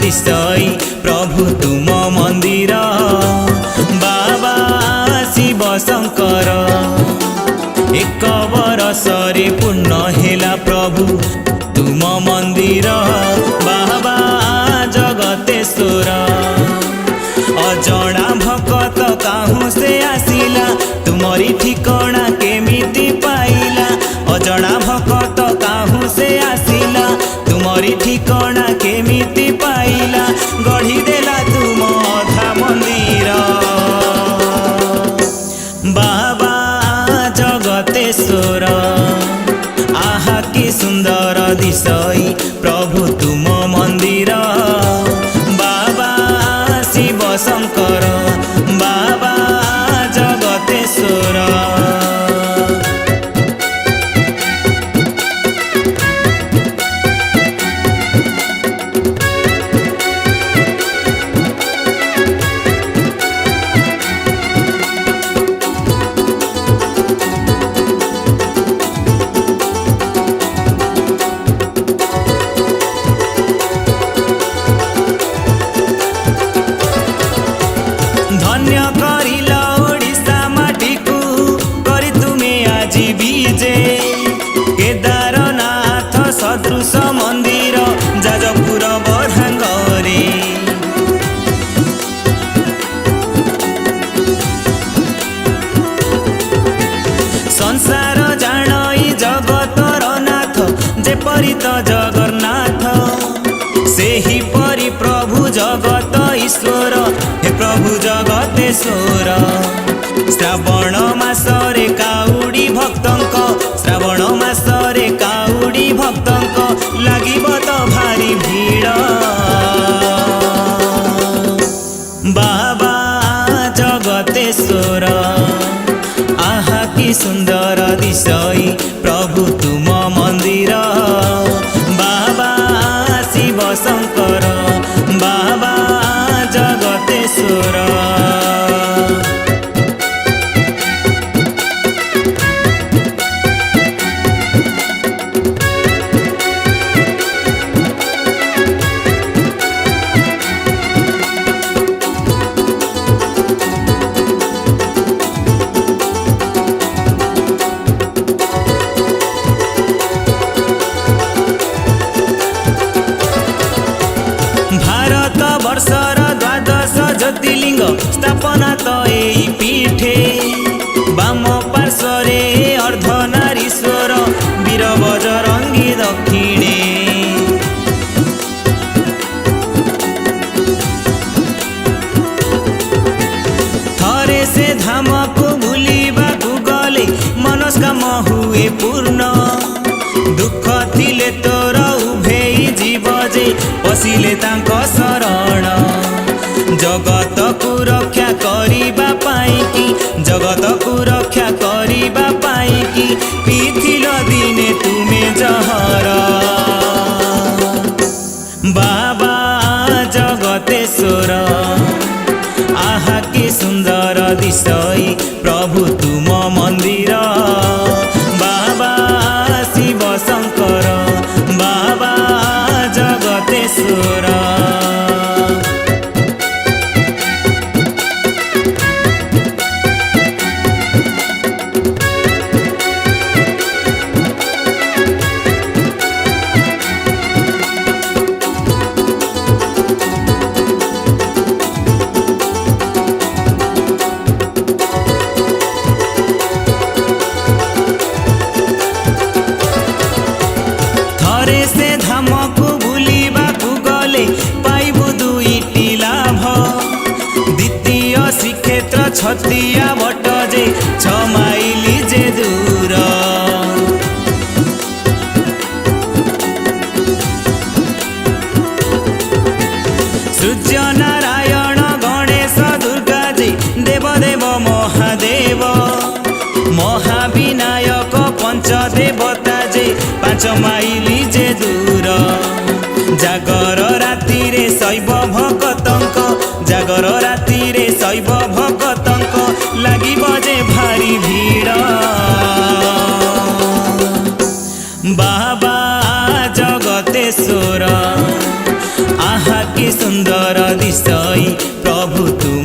दिशई प्रभु तुम मंदिर बाबा शिव शंकर। एक बरसरे पूर्ण हेला प्रभु तुम मंदिर बाबा जगतेश्वर। अजणा भक्त काहू से आसिला तुमरी ठिकाना केमिति पाइला। अजणा भक्त काहू से आसिला तुमरी ठिकाना केमिति पाइला। गढ़ी देला तुम अधा मंदिर बाबा जगतेश्वर। आहा कि सुंदर दिशई प्रभु तुम मंदिर बाबा शिव शंकर बाबा जगतेश्वर। धन्य करिला ओडिशा माटी को करी तुमे आजी बीजे। केदारनाथ सदृश मंदिर जाजपुर बरहांगरे। संसार जाणई जगतर नाथ जेपरि त जगन्नाथ। सेही परि प्रभु जगत ईश्वर हे प्रभु जगतेश्वर। श्रावण मासरे काउडी भक्तंक श्रावण मासरे काउडी भक्तंक लागिब त भारी भीड़ बाबा जगतेश्वर। आहा कि सुंदर दिशई प्रभु तुम मंदिर बाबा शिव शंकर बाबा जगतेश्वर। भारत वर्षर द्वादश ज्योतिर्लिंग स्थापना त एई पीठे। बाम पार्श्वरे अर्धनारीश्वर वीर बजरंगी दक्षिणे। थरे से धाम को बुलिबाकु गले मनस्काम हुए पूर्ण। दुख थिले तोर उभेई जीव जे पशिले तांक शरण। जगत को रक्षा करिबा पाई कि जगत को रक्षा करिबा पाई कि पीथिल दिने तुमे जहर बाबा जगतेश्वर। आहा कि सुंदर दिशई प्रभु तुम मंदिर बाबा शिव शंकर बाबा जगतेश्वर। थरे से धाम को बुलिबाकु गले पाइबु दुईटी लाभ। द्वितीय श्रीक्षेत्र छतिया बट जे 6 माइली जे दूर। सूर्य नारायण गणेश दुर्गा जी देवदेव महादेव। महाविनायक पंचदेवता जे 5 माइली जे दूर। जागर राति रे शैव भक्तंक जागर राति रे शैव भक्तंक लागिब जे भारी भीड़ बाबा जगतेश्वर। आहा कि सुंदर दिशई प्रभु तुम